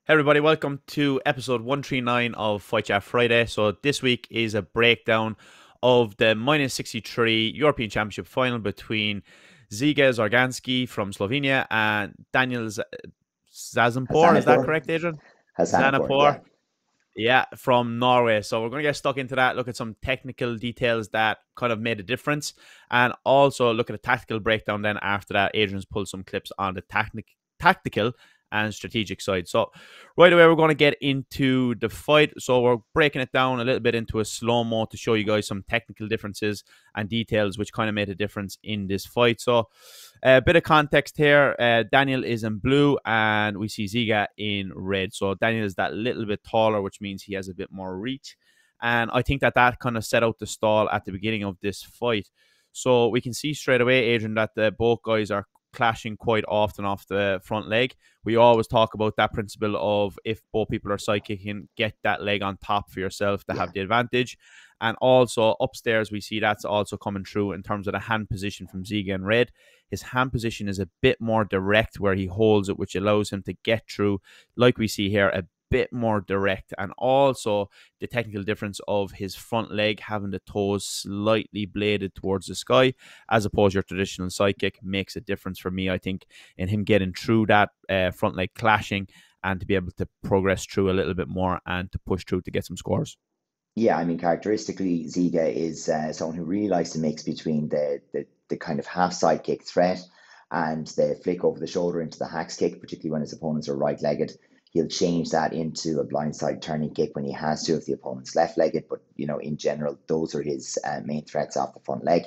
Hey everybody, welcome to episode 139 of Fight Chat Friday. So this week is a breakdown of the minus 63 European Championship final between Ziga Zagoranski from Slovenia and Daniel Zazenpour. Is that Hassanipour. correct, Adrian? Hassanipour, Zanapur. yeah. Yeah, from Norway. So we're going to get stuck into that, look at some technical details that kind of made a difference, and also look at a tactical breakdown. Then after that, Adrian's pulled some clips on the tactical and strategic side. So right away, we're going to get into the fight. So we're breaking it down a little bit into a slow-mo to show you guys some technical differences and details which kind of made a difference in this fight. So a bit of context here. Daniel is in blue and we see Ziga in red. So Daniel is that little bit taller, which means he has a bit more reach. And I think that kind of set out the stall at the beginning of this fight. So we can see straight away, Adrian, that both guys are clashing quite often off the front leg. We always talk about that principle of if both people are side kicking, get that leg on top for yourself to Yeah. have the advantage. And also upstairs, we see that's also coming through in terms of the hand position from Ziga in red. His hand position is a bit more direct where he holds it, which allows him to get through, like we see here, a bit more direct. And also the technical difference of his front leg having the toes slightly bladed towards the sky, as opposed to your traditional side kick, makes a difference for me, I think, in him getting through that front leg clashing and to be able to progress through a little bit more and to push through to get some scores. Yeah, I mean, characteristically, Ziga is someone who really likes to mix between the kind of half side kick threat and the flick over the shoulder into the hacks kick, particularly when his opponents are right legged. He'll change that into a blindside turning kick when he has to if the opponent's left legged. But, in general, those are his main threats off the front leg.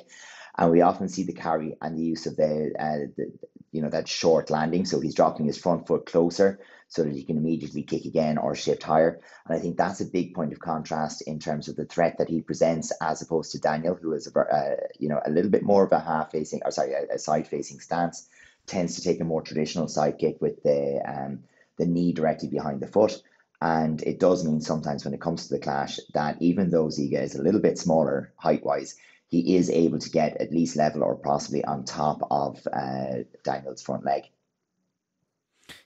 And we often see the carry and the use of that short landing. So he's dropping his front foot closer so that he can immediately kick again or shift higher. And I think that's a big point of contrast in terms of the threat that he presents, as opposed to Daniel, who is a little bit more of a a side facing stance, tends to take a more traditional side kick with the knee directly behind the foot. And it does mean sometimes when it comes to the clash that even though Ziga is a little bit smaller height wise, he is able to get at least level or possibly on top of Daniel's front leg.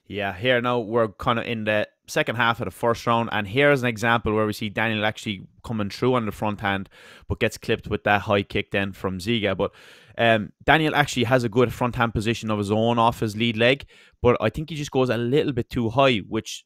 Yeah, here now we're kind of in the second half of the first round, and here's an example where we see Daniel actually coming through on the front hand, but gets clipped with that high kick then from Ziga. But Daniel actually has a good front hand position of his own off his lead leg, but I think he just goes a little bit too high, which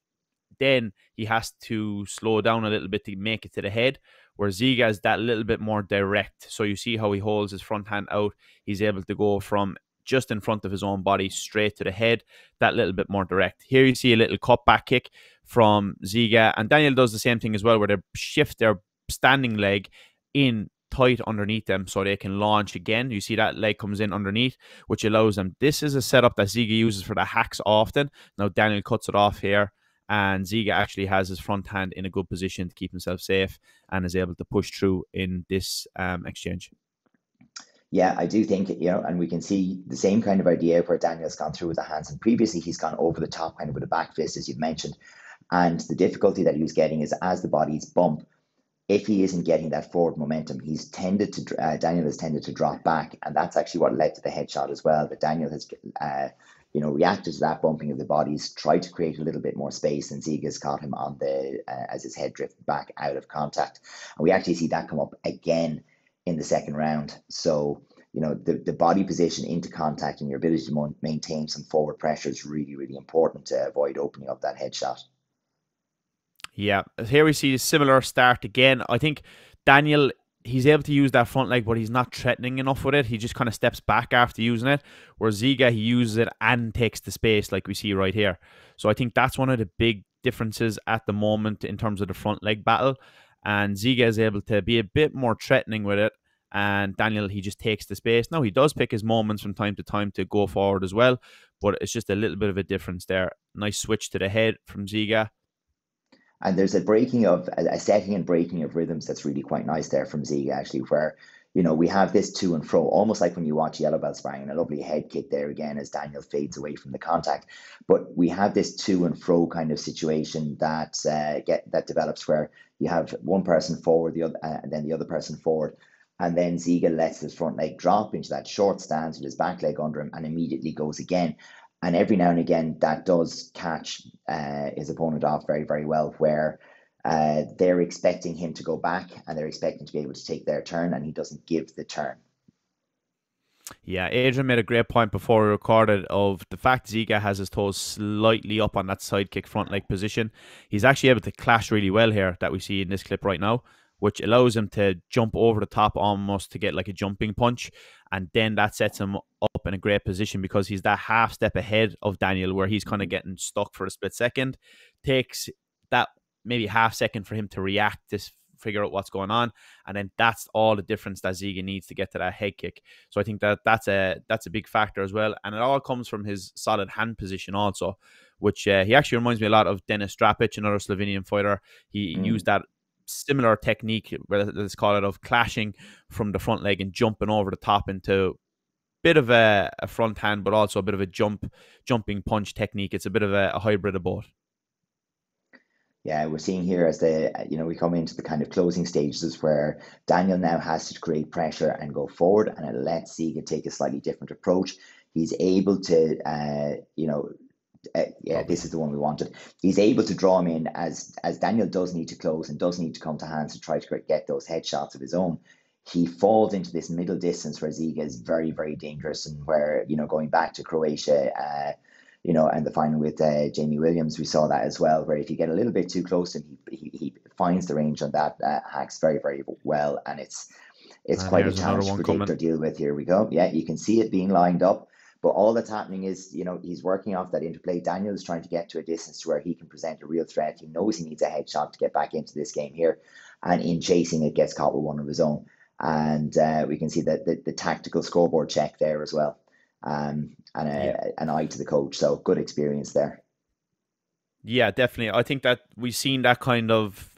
then he has to slow down a little bit to make it to the head, where Ziga is that little bit more direct. So you see how he holds his front hand out. He's able to go from just in front of his own body straight to the head, that little bit more direct. Here you see a little cut back kick from Ziga, and Daniel does the same thing as well, where they shift their standing leg in tight underneath them so they can launch again. You see that leg comes in underneath, which allows them. This is a setup that Ziga uses for the hacks often. Now Daniel cuts it off here, and Ziga actually has his front hand in a good position to keep himself safe and is able to push through in this exchange. Yeah, I do think, and we can see the same kind of idea where Daniel's gone through with the hands. And previously, he's gone over the top kind of with a back fist, as you've mentioned. And the difficulty that he was getting is as the bodies bump, if he isn't getting that forward momentum, Daniel has tended to drop back. And that's actually what led to the headshot as well. But Daniel has, reacted to that bumping of the bodies, tried to create a little bit more space, and Ziga's caught him on as his head drifted back out of contact. And we actually see that come up again in the second round. So, the body position into contact and your ability to maintain some forward pressure is really, really important to avoid opening up that headshot. Yeah, here we see a similar start again. I think Daniel, he's able to use that front leg, but he's not threatening enough with it. He just kind of steps back after using it. Where Ziga, he uses it and takes the space like we see right here. So I think that's one of the big differences at the moment in terms of the front leg battle. And Ziga is able to be a bit more threatening with it. And Daniel, he just takes the space. Now, he does pick his moments from time to time to go forward as well, but it's just a little bit of a difference there. Nice switch to the head from Ziga. And there's a setting and breaking of rhythms that's really quite nice there from Ziga, actually, where, we have this to and fro, almost like when you watch Yellow Belt Sparring, and a lovely head kick there again as Daniel fades away from the contact. But we have this to and fro kind of situation that develops where you have one person forward, and then the other person forward. And then Ziga lets his front leg drop into that short stance with his back leg under him and immediately goes again. And every now and again, that does catch his opponent off very, very well, where they're expecting him to go back and they're expecting to be able to take their turn, and he doesn't give the turn. Yeah, Adrian made a great point before we recorded of the fact Ziga has his toes slightly up on that sidekick front leg position. He's actually able to clash really well here that we see in this clip right now, which allows him to jump over the top almost to get like a jumping punch. And then that sets him up in a great position because he's that half step ahead of Daniel where he's kind of getting stuck for a split second. Takes that maybe half second for him to react, to figure out what's going on, and then that's all the difference that Ziga needs to get to that head kick. So I think that's a big factor as well, and it all comes from his solid hand position also, which he actually reminds me a lot of Denis Drapic, another Slovenian fighter. He used that similar technique, let's call it, of clashing from the front leg and jumping over the top into bit of a front hand, but also a bit of a jumping punch technique. It's a bit of a hybrid of both. Yeah, we're seeing here as we come into the kind of closing stages where Daniel now has to create pressure and go forward, and it lets Ziga take a slightly different approach. He's able to, this is the one we wanted. He's able to draw him in as Daniel does need to close and does need to come to hands to try to get those headshots of his own. He falls into this middle distance where Ziga is very, very dangerous, and where, going back to Croatia, and the final with Jamie Williams, we saw that as well, where if you get a little bit too close to him, he finds the range on that, hacks very, very well, and it's quite a challenge to predict or deal with. Here we go. Yeah, you can see it being lined up, but all that's happening is, he's working off that interplay. Daniel is trying to get to a distance to where he can present a real threat. He knows he needs a headshot to get back into this game here, and in chasing it, gets caught with one of his own. And we can see that the tactical scoreboard check there as well. And an eye to the coach. So good experience there. Yeah, definitely. I think that we've seen that kind of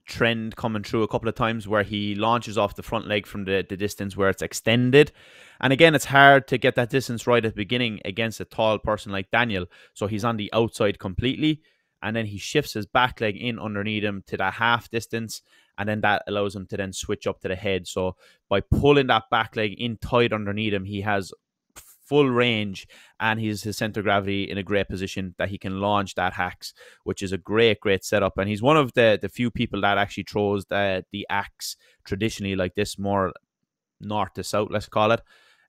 trend coming through a couple of times where he launches off the front leg from the distance where it's extended. And again, it's hard to get that distance right at the beginning against a tall person like Daniel. So he's on the outside completely. And then he shifts his back leg in underneath him to that half distance. And then that allows him to then switch up to the head. So by pulling that back leg in tight underneath him, he has full range, and his center of gravity in a great position that he can launch that hacks, which is a great setup. And he's one of the few people that actually throws the axe traditionally like this, more north to south, let's call it.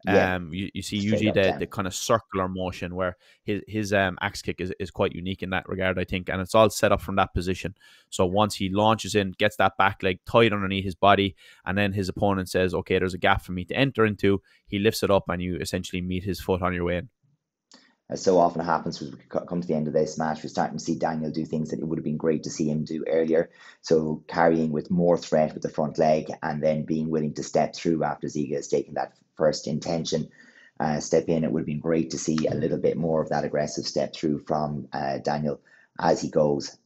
Yeah, you see usually the kind of circular motion where his axe kick is quite unique in that regard, I think, and it's all set up from that position. So once he launches in, gets that back leg tight underneath his body, and then his opponent says, okay, there's a gap for me to enter into, he lifts it up and you essentially meet his foot on your way in. As so often happens when we come to the end of this match, we're starting to see Daniel do things that it would have been great to see him do earlier. So carrying with more threat with the front leg, and then being willing to step through after Ziga has taken that first intention step in. It would have been great to see a little bit more of that aggressive step through from Daniel as he goes.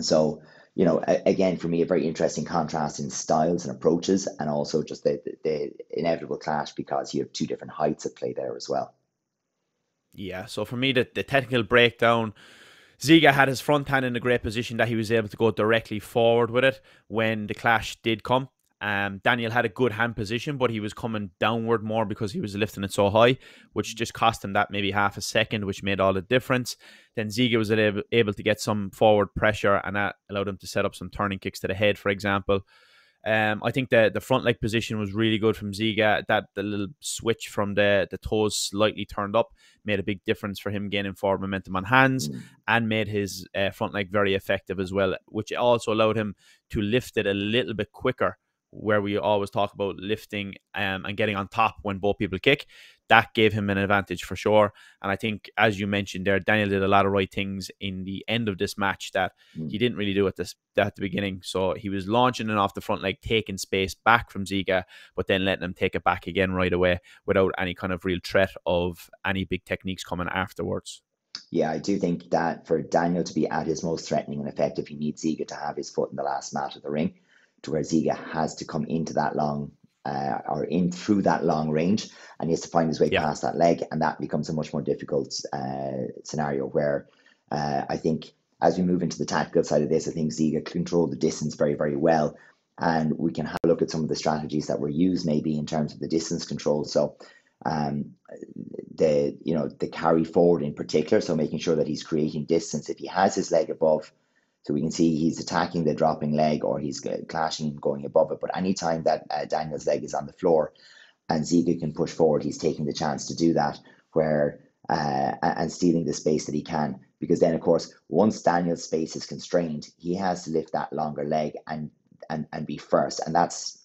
So, again, for me, a very interesting contrast in styles and approaches, and also just the inevitable clash because you have two different heights at play there as well. Yeah, so for me, the technical breakdown, Ziga had his front hand in a great position that he was able to go directly forward with it when the clash did come. Daniel had a good hand position, but he was coming downward more because he was lifting it so high, which just cost him that maybe half a second, which made all the difference. Then Ziga was able to get some forward pressure, and that allowed him to set up some turning kicks to the head, for example. I think the front leg position was really good from Ziga. That the little switch from the toes slightly turned up made a big difference for him gaining forward momentum on hands, and made his front leg very effective as well, which also allowed him to lift it a little bit quicker, where we always talk about lifting and getting on top when both people kick. That gave him an advantage for sure. And I think, as you mentioned there, Daniel did a lot of right things in the end of this match that he didn't really do at the beginning. So he was launching it off the front leg, taking space back from Ziga, but then letting him take it back again right away without any kind of real threat of any big techniques coming afterwards. Yeah, I do think that for Daniel to be at his most threatening and effective, he needs Ziga to have his foot in the last mat of the ring, to where Ziga has to come into that long or in through that long range, and he has to find his way past that leg, and that becomes a much more difficult scenario where I think as we move into the tactical side of this, I think Ziga controlled the distance very, very well, and we can have a look at some of the strategies that were used maybe in terms of the distance control. So the carry forward in particular. So making sure that he's creating distance. If he has his leg above, so we can see he's attacking the dropping leg, or he's clashing and going above it. But anytime that Daniel's leg is on the floor and Ziga can push forward, he's taking the chance to do that, where and stealing the space that he can. Because then, of course, once Daniel's space is constrained, he has to lift that longer leg and be first, and that's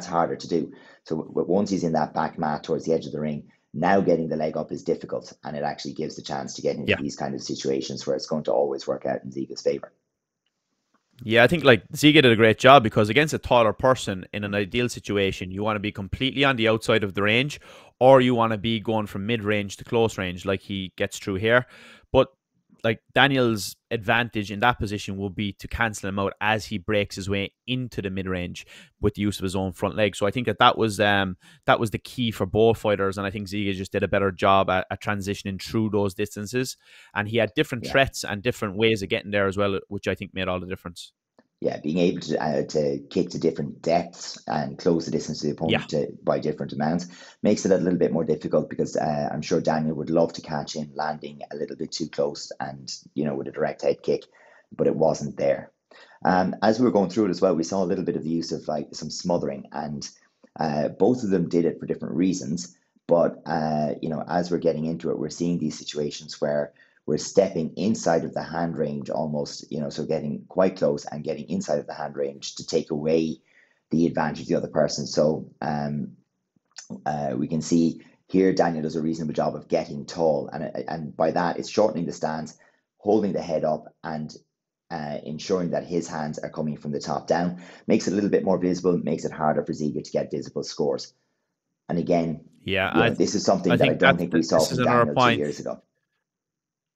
harder to do. So once he's in that back mat towards the edge of the ring, now getting the leg up is difficult, and it actually gives the chance to get into these kind of situations where it's going to always work out in Ziga's favor. Yeah, I think like Ziga did a great job, because against a taller person in an ideal situation, you want to be completely on the outside of the range, or you want to be going from mid-range to close range like he gets through here. But like Daniel's advantage in that position will be to cancel him out as he breaks his way into the mid-range with the use of his own front leg. So I think that was the key for both fighters, and I think Ziga just did a better job at transitioning through those distances, and he had different threats and different ways of getting there as well, which I think made all the difference. Yeah, being able to kick to different depths and close the distance to the opponent by different amounts makes it a little bit more difficult, because I'm sure Daniel would love to catch him landing a little bit too close and, with a direct head kick, but it wasn't there. As we were going through it as well, we saw a little bit of the use of like some smothering, and both of them did it for different reasons. But, as we're getting into it, we're seeing these situations where we're stepping inside of the hand range almost, so getting quite close and getting inside of the hand range to take away the advantage of the other person. So we can see here Daniel does a reasonable job of getting tall, and by that it's shortening the stance, holding the head up, and ensuring that his hands are coming from the top down. Makes it a little bit more visible, makes it harder for Ziga to get visible scores. And again, this is something that I don't think we saw from Daniel 2 years ago.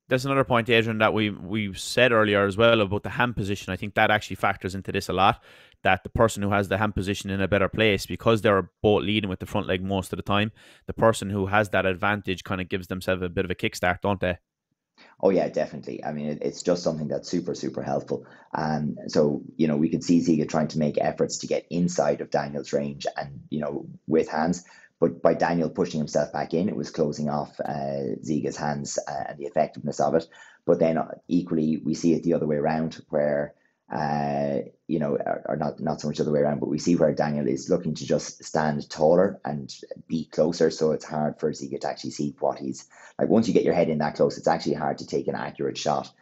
There's another point, Adrian, that we said earlier as well about the hand position. I think that actually factors into this a lot, that the person who has the hand position in a better place, because they're both leading with the front leg most of the time, the person who has that advantage kind of gives themselves a bit of a kickstart, don't they? Oh yeah, definitely. I mean, it's just something that's super, super helpful. So, we could see Ziga trying to make efforts to get inside of Daniel's range and, with hands. But by Daniel pushing himself back in, it was closing off Ziga's hands and the effectiveness of it. But then equally, we see it the other way around, where, or not so much the other way around, but we see where Daniel is looking to just stand taller and be closer. So it's hard for Ziga to actually see what he's like. Once you get your head in that close, it's actually hard to take an accurate shot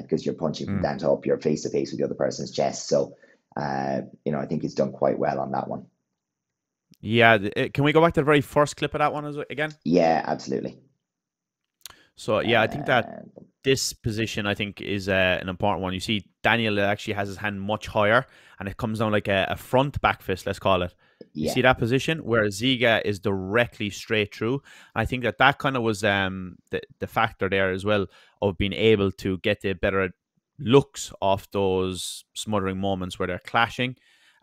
because you're punching from down to up, you're face to face with the other person's chest. So, I think he's done quite well on that one. Yeah, can we go back to the very first clip of that one again? Yeah, absolutely. So, yeah, I think that this position, I think, is an important one. You see Daniel actually has his hand much higher, and it comes down like a front back fist, let's call it. You see that position where Ziga is directly straight through. I think that kind of was the factor there as well of being able to get the better looks off those smothering moments where they're clashing,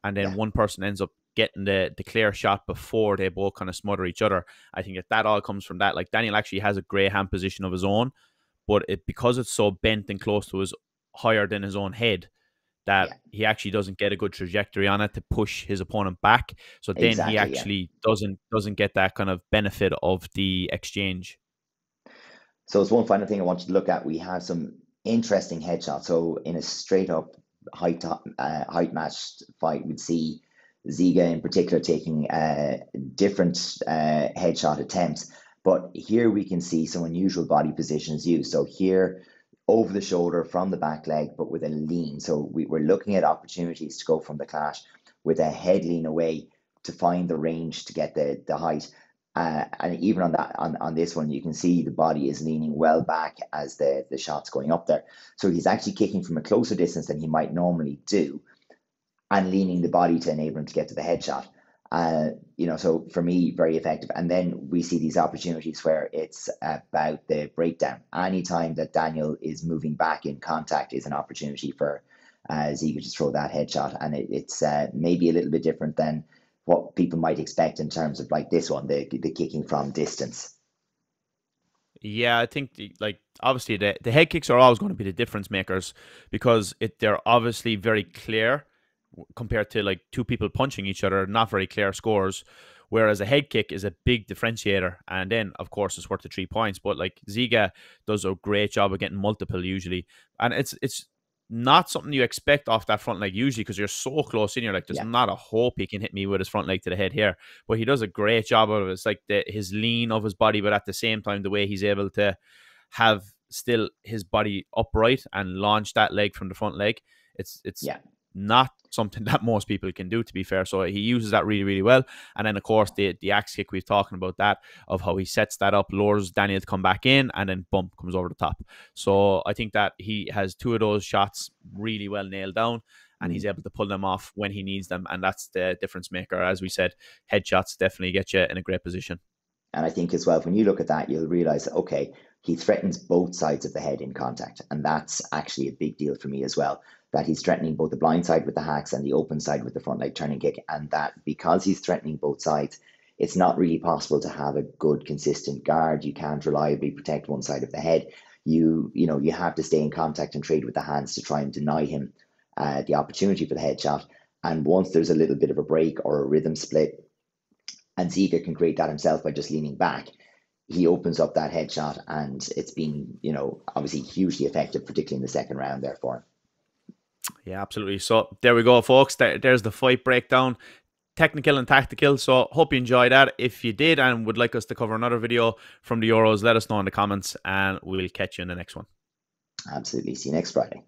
and then one person ends up getting the clear shot before they both kind of smother each other. I think that all comes from that. Like Daniel actually has a great hand position of his own, but because it's so bent and close to his higher than his own head, that he actually doesn't get a good trajectory on it to push his opponent back. So then he actually doesn't get that kind of benefit of the exchange. So it's one final thing I wanted to look at. We have some interesting headshots. So in a straight up height matched fight, we'd see Ziga in particular taking different headshot attempts. But here we can see some unusual body positions used. So here, over the shoulder from the back leg, but with a lean. So we're looking at opportunities to go from the clash with a head lean away to find the range to get the height. And even on this one, you can see the body is leaning well back as the shot's going up there. So he's actually kicking from a closer distance than he might normally do, and leaning the body to enable him to get to the headshot. So for me, very effective. And then we see these opportunities where it's about the breakdown. Anytime that Daniel is moving back in contact is an opportunity for Ziga to throw that headshot. And it's maybe a little bit different than what people might expect in terms of like this one, the kicking from distance. Yeah, I think obviously the head kicks are always going to be the difference makers, because they're obviously very clear compared to like two people punching each other, not very clear scores. whereas a head kick is a big differentiator. And then, of course, it's worth the 3 points. But like Ziga does a great job of getting multiple usually. And it's not something you expect off that front leg usually, because you're so close in. You're like, there's Yeah. not a hope he can hit me with his front leg to the head here. But he does a great job of it. It's like his lean of his body, but at the same time, the way he's able to have still his body upright and launch that leg from the front leg. It's Yeah. not something that most people can do, to be fair. So he uses that really, really well. And then, of course, the axe kick, we're talking about that, of how he sets that up, lures Daniel to come back in, and then bump, comes over the top. So I think that he has 2 of those shots really well nailed down, and he's able to pull them off when he needs them. And that's the difference maker. As we said, headshots definitely get you in a great position. And I think as well, when you look at that, you'll realize, okay, he threatens both sides of the head in contact. And that's actually a big deal for me as well, that he's threatening both the blind side with the hacks and the open side with the front leg turning kick. And that because he's threatening both sides, it's not really possible to have a good, consistent guard. You can't reliably protect one side of the head. You have to stay in contact and trade with the hands to try and deny him the opportunity for the headshot. And once there's a little bit of a break or a rhythm split, and Ziga can create that himself by just leaning back, he opens up that headshot, and it's been, obviously hugely effective, particularly in the second round there for him. Yeah, absolutely. So there we go, folks. There's the fight breakdown, technical and tactical. So hope you enjoyed that. If you did and would like us to cover another video from the Euros, let us know in the comments, and we'll catch you in the next one. Absolutely. See you next Friday.